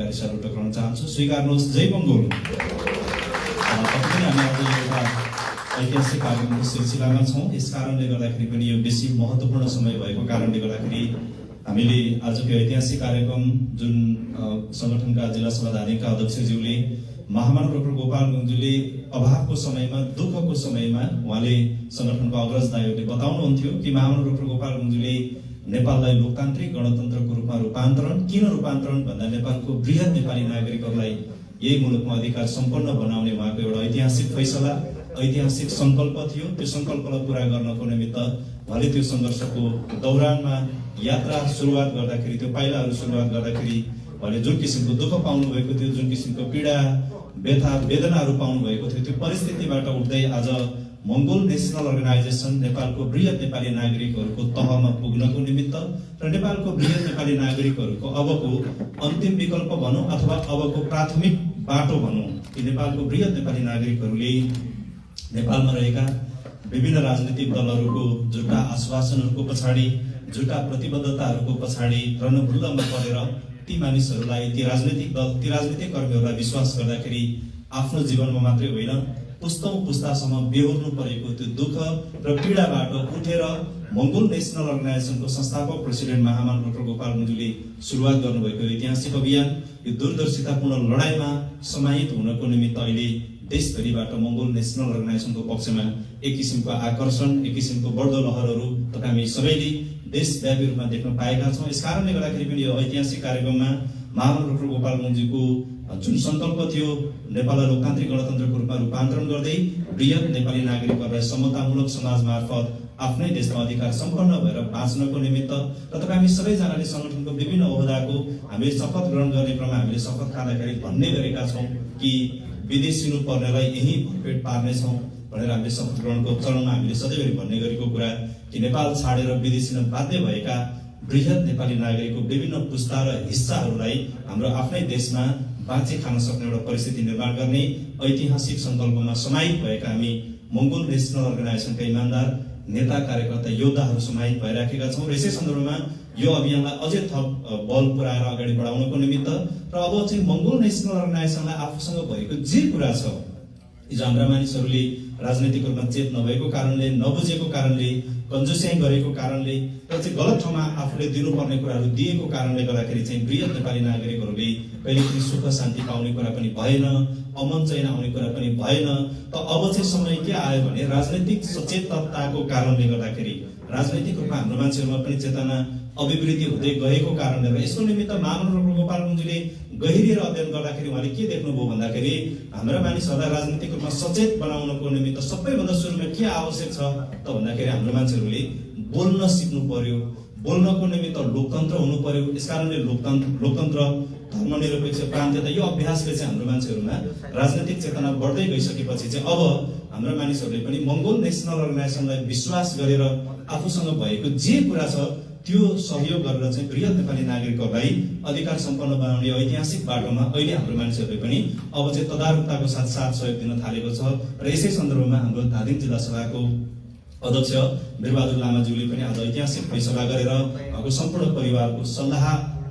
अगाडि सर्वोटो गर्न चाहन्छु। स्वीकार्नुहोस्, जय मङ्गोल। हामी आज एउटा ऐतिहासिक कार्यक्रमको सिलसिलामा छौँ। यस कारणले गर्दाखेरि पनि यो बेसी महत्त्वपूर्ण समय भएको कारणले गर्दाखेरि हामीले आजको ऐतिहासिक कार्यक्रम जुन संगठनका जिल्ला सभाधारीका अध्यक्षज्यूले महामानव डाक्टर गोपाल गुरुङज्यूले अभावको समयमा, दुःखको समयमा उहाँले संगठनको अग्रज दाइहरूले बताउनुहुन्थ्यो कि महामानव डाक्टर गोपाल गुरुङज्यूले नेपाललाई लोकतान्त्रिक गणतन्त्रको रूपमा किन रूपान्तरण भन्दा नेपालको वृहत नेपाली नागरिकहरूलाई यही मुलुकमा अधिकार सम्पन्न बनाउने उहाँको एउटा ऐतिहासिक फैसला, ऐतिहासिक सङ्कल्प थियो। त्यो सङ्कल्पलाई पूरा गर्नको निमित्त उहाँले त्यो सङ्घर्षको दौरानमा यात्रा सुरुवात गर्दाखेरि, त्यो पाइलाहरू सुरुवात गर्दाखेरि उहाँले जुन किसिमको दुःख पाउनु भएको थियो, जुन किसिमको पीडा व्यथा वेदनाहरू पाउनु भएको थियो, त्यो परिस्थितिबाट उठ्दै आज मङ्गोल नेसनल अर्गनाइजेसन नेपालको वृहत नेपाली नागरिकहरूको तहमा पुग्नको निमित्त र नेपालको वृहत नेपाली नागरिकहरूको अबको अन्तिम विकल्प भनौँ अथवा अबको प्राथमिक बाटो भनौँ, कि नेपालको वृहत नेपाली नागरिकहरूले नेपालमा रहेका विभिन्न राजनीतिक दलहरूको झुटा आश्वासनहरूको पछाडि, झुटा प्रतिबद्धताहरूको पछाडि रणभूलमा परेर ती मानिसहरूलाई, ती राजनीतिक दल, ती राजनीतिक कर्मीहरूलाई विश्वास गर्दाखेरि आफ्नो जीवनमा मात्रै होइन पुस्तौं पुस्तासम्म बेहोर्नु परेको त्यो दुःख र पीडाबाट उठेर मङ्गोल नेसनल अर्गनाइजेसनको संस्थापक प्रेसिडेन्ट महामानव डाक्टर गोपाल गुरुङज्यूले सुरुवात गर्नुभएको ऐतिहासिक अभियान यो दूरदर्शितापूर्ण लडाइँमा समाहित हुनको निमित्त अहिले देशभरिबाट मङ्गोल नेसनल अर्गनाइजेसनको पक्षमा एक किसिमको आकर्षण, एक किसिमको बढ्दो लहरहरू तपाईँ हामी सबैले देशव्यापी रूपमा देख्न पाएका छौँ। यस कारणले गर्दाखेरि पनि यो ऐतिहासिक कार्यक्रममा महामानव डाक्टर गोपाल गुरुङज्यूको जुन सङ्कल्प थियो नेपाललाई लोकतान्त्रिक गणतन्त्रको रूपमा रूपान्तरण गर्दै वृहत नेपाली नागरिकहरूलाई समतामूलक समाज मार्फत आफ्नै देशमा अधिकार सम्पन्न भएर बाँच्नको निमित्त र तपाईँ हामी सबैजनाले सङ्गठनको विभिन्न ओहदाको हामीले शपथ ग्रहण गर्ने क्रममा हामीले शपथ खाँदाखेरि भन्ने गरेका छौँ कि विदेशिनु पर्नेलाई यही भरपेट पार्नेछौँ भनेर हामीले शपथ ग्रहणको चरणमा हामीले सधैँभरि भन्ने गरेको कुरा कि नेपाल छाडेर विदेशिन बाध्य भएका वृहत नेपाली नागरिकको विभिन्न पुस्ता र हिस्साहरूलाई हाम्रो आफ्नै देशमा बाँचे खान सक्ने एउटा परिस्थिति निर्माण गर्ने ऐतिहासिक सङ्कल्पमा समाहित भएका हामी मङ्गोल नेसनल अर्गनाइजेसनका इमान्दार नेता, कार्यकर्ता, योद्धाहरू समाहित भइराखेका छौँ। र यसै सन्दर्भमा यो अभियानलाई अझै थप बल पुर्याएर अगाडि बढाउनको निमित्त र अब चाहिँ मङ्गोल नेसनल अर्गनाइजेसनलाई आफूसँग भएको जे कुरा छ, हिजो हाम्रा मानिसहरूले राजनैतिक रूपमा चेत नभएको कारणले, नबुझेको कारणले, कन्जुस्याइ गरेको कारणले र चाहिँ गलत ठाउँमा आफूले दिनुपर्ने कुराहरू दिएको कारणले गर्दाखेरि चाहिँ वृहत नेपाली नागरिकहरूले कहिले पनि सुख शान्ति पाउने कुरा पनि भएन, अमन चैन आउने कुरा पनि भएन। त अब चाहिँ समय के आयो भने राजनैतिक सचेतताको कारणले गर्दाखेरि, राजनैतिक रूपमा हाम्रो मान्छेहरूमा पनि चेतना अभिवृद्धि हुँदै गएको कारणले र यसको निमित्त महामानव डाक्टर गोपाल गुरुङज्यूले गहिरिएर अध्ययन गर्दाखेरि उहाँले के देख्नुभयो भन्दाखेरि हाम्रा मानिसहरूलाई राजनीतिक रूपमा सचेत बनाउनको निमित्त सबैभन्दा सुरुमा के आवश्यक छ त भन्दाखेरि हाम्रो मान्छेहरूले बोल्न सिक्नु पर्यो, बोल्नको निमित्त लोकतन्त्र हुनु पर्यो। यसकारणले लोकतन्त्र, धर्मनिरपेक्ष, प्रान्तीयता यो अभ्यासले चाहिँ हाम्रो मान्छेहरूमा राजनीतिक चेतना बढ्दै गइसकेपछि चाहिँ अब हाम्रो मानिसहरूले पनि मङ्गोल नेसनल अर्गनाइजेसनलाई विश्वास गरेर आफूसँग भएको जे कुरा छ त्यो सहयोग गरेर चाहिँ वृहत नेपाली नागरिकहरूलाई अधिकार सम्पन्न बनाउने ऐतिहासिक बाटोमा अहिले हाम्रो मानिसहरूले पनि अब चाहिँ तदारुकताको साथ सहयोग दिन थालेको छ। र यसै सन्दर्भमा हाम्रो धादिङ जिल्ला सभाको अध्यक्ष वीरबहादुर लामाज्यूले पनि आज ऐतिहासिक फैसला गरेर उहाँको सम्पूर्ण परिवारको सल्लाह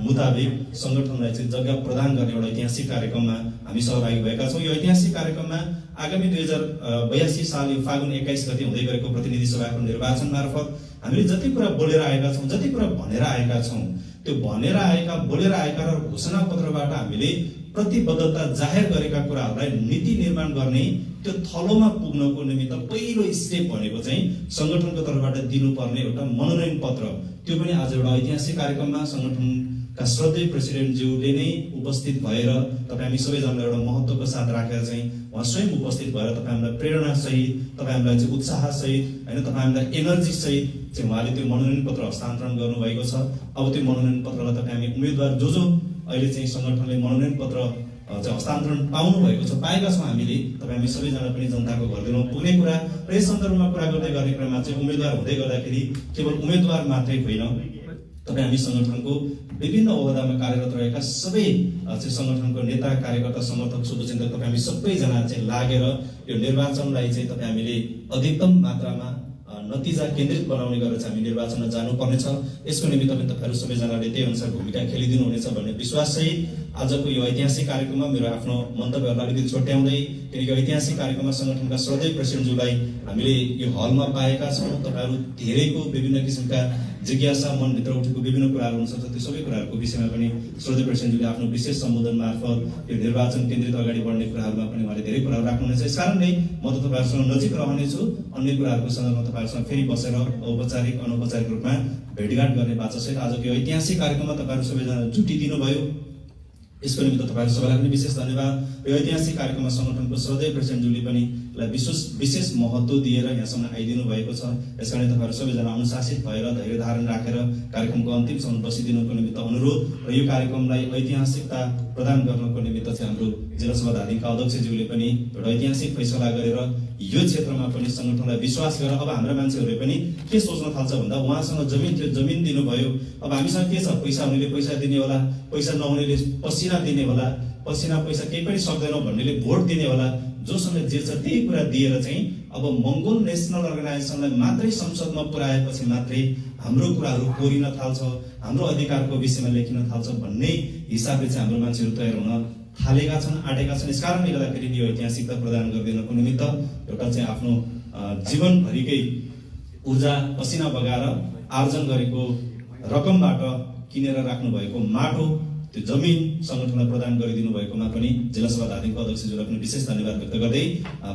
मुताबिक सङ्गठनलाई चाहिँ जग्गा प्रदान गर्ने एउटा ऐतिहासिक कार्यक्रममा हामी सहभागी भएका छौँ। यो ऐतिहासिक कार्यक्रममा आगामी 2082 साल फागुन 21 गते हुँदै गरेको प्रतिनिधि सभाको निर्वाचन मार्फत हामीले जति कुरा बोलेर आएका छौँ, जति कुरा भनेर आएका छौँ, त्यो भनेर आएका, बोलेर आएका र घोषणा पत्रबाट हामीले प्रतिबद्धता जाहेर गरेका कुराहरूलाई नीति निर्माण गर्ने त्यो थलोमा पुग्नको निमित्त पहिलो स्टेप भनेको चाहिँ सङ्गठनको तर्फबाट दिनुपर्ने एउटा मनोनयन पत्र, त्यो पनि आज एउटा ऐतिहासिक कार्यक्रममा सङ्गठनका श्रद्धेय प्रेसिडेन्टज्यूले नै उपस्थित भएर तपाईँ हामी सबैजनालाई एउटा महत्त्वको साथ राखेर चाहिँ उहाँ स्वयं उपस्थित भएर तपाईँ हामीलाई प्रेरणा सहित, तपाईँ हामीलाई चाहिँ उत्साह सहित होइन, तपाईँ हामीलाई एनर्जी सहित चाहिँ उहाँले त्यो मनोनयन पत्र हस्तान्तरण गर्नुभएको छ। अब त्यो मनोनयन पत्रलाई तपाईँ हामी उम्मेदवार जो अहिले चाहिँ सङ्गठनले मनोनयन पत्र चाहिँ हस्तान्तरण पाउनु भएको छ, पाएका छौँ हामीले, तपाईँ हामी सबैजना पनि जनताको घरघरमा पुग्ने कुरा र यस सन्दर्भमा कुरा गर्दै गर्ने क्रममा चाहिँ उम्मेदवार हुँदै गर्दाखेरि केवल उम्मेदवार मात्रै होइन, तपाईँ हामी सङ्गठनको विभिन्न ओहदामा कार्यरत रहेका सबै चाहिँ सङ्गठनको नेता, कार्यकर्ता, समर्थक, शुभचिन्तक तपाईँ हामी सबैजना चाहिँ लागेर यो निर्वाचनलाई चाहिँ तपाईँ हामीले अधिकतम मात्रामा नतिजा केन्द्रित बनाउने गरेर चाहिँ हामी निर्वाचनमा जानुपर्नेछ। यसको निमित्त पनि तपाईँहरू सबैजनाले त्यही अनुसार भूमिका खेलिदिनु हुनेछ भन्ने विश्वाससहित आजको यो ऐतिहासिक कार्यक्रममा मेरो आफ्नो मन्तव्यहरूलाई अलिकति छुट्याउँदै, किनकि ऐतिहासिक कार्यक्रममा सङ्गठनका श्रद्धेय प्रेसिडेन्टज्यूलाई हामीले यो हलमा पाएका छौँ। तपाईँहरू धेरैको विभिन्न किसिमका जिज्ञासा, मनभित्र उठेको विभिन्न कुराहरू हुनसक्छ, त्यो सबै कुराहरूको विषयमा पनि श्रद्धेय प्रेसिडेन्टज्यूले आफ्नो विशेष सम्बोधन मार्फत यो निर्वाचन केन्द्रित अगाडि बढ्ने कुराहरूमा पनि उहाँले धेरै कुराहरू राख्नुहुनेछ। यसकारण नै म त तपाईँहरूसँग नजिक रहनेछु। अन्य कुराहरूको सन्दर्भमा तपाईँहरूसँग फेरि बसेर औपचारिक अनौपचारिक रूपमा भेटघाट गर्ने बाचासहित आजको यो ऐतिहासिक कार्यक्रममा तपाईँहरू सबैजना जुटिदिनु भयो। यसको निमित्त तपाईँहरू सबैलाई पनि विशेष धन्यवाद। यो ऐतिहासिक कार्यक्रममा सङ्गठनको श्रद्धेय प्रेसिडेन्टज्यूले पनि विशेष महत्त्व दिएर यहाँसम्म आइदिनु भएको छ। यसकारण तपाईँहरू सबैजना अनुशासित भएर धैर्य धारण राखेर कार्यक्रमको अन्तिमसम्म बसिदिनुको निमित्त अनुरोध र यो कार्यक्रमलाई ऐतिहासिकता प्रदान गर्नको निमित्त चाहिँ हाम्रो जिल्ला सभा धादिङका अध्यक्षज्यूले पनि एउटा ऐतिहासिक फैसला गरेर यो क्षेत्रमा पनि सङ्गठनलाई विश्वास गरेर अब हाम्रा मान्छेहरूले पनि के सोच्न थाल्छ भन्दा उहाँसँग जमिन थियो, जमिन दिनुभयो, अब हामीसँग के छ, पैसा हुनेले पैसा दिने होला, पैसा नहुनेले पसिना दिने होला, पसिना पैसा केही पनि सक्दैनौ भन्नेले भोट दिने होला। जोसँग जे छ त्यही कुरा दिएर चाहिँ अब मङ्गोल नेसनल अर्गनाइजेसनलाई मात्रै संसदमा पुर्याएपछि मात्रै हाम्रो कुराहरू कोरिन थाल्छ, हाम्रो अधिकारको विषयमा लेखिन थाल्छ भन्ने हिसाबले चाहिँ हाम्रो मान्छेहरू तयार हुन थालेका छन्, आँटेका छन्। यस कारणले गर्दाखेरि यो ऐतिहासिकता प्रदान गरिदिनको निमित्त एउटा चाहिँ आफ्नो जीवनभरिकै ऊर्जा पसिना बगाएर आर्जन गरेको रकमबाट किनेर राख्नु भएको माटो, त्यो जमिन सङ्गठनलाई प्रदान गरिदिनु भएकोमा पनि जिल्ला सभा धादिङको अध्यक्षज्यूलाई पनि विशेष धन्यवाद व्यक्त गर्दै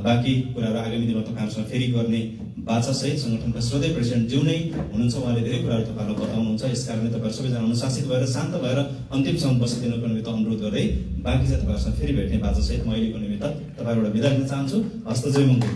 बाँकी कुराहरू आगामी दिनमा तपाईँहरूसँग फेरि गर्ने बाचासहित सङ्गठनका श्रद्धेय प्रेसिडेन्टज्यू नै हुनुहुन्छ। उहाँले धेरै कुराहरू तपाईँहरूलाई बताउनुहुन्छ। यसकारणले तपाईँहरू सबैजना अनुशासित भएर शान्त भएर अन्तिमसम्म बसिदिनुको निमित्त अनुरोध गर्दै बाँकी चाहिँ तपाईँहरूसँग फेरि भेट्ने बाचासहित म अहिलेको निमित्त तपाईँहरूबाट बिदा लिन चाहन्छु। हस्त जय मङ्गल।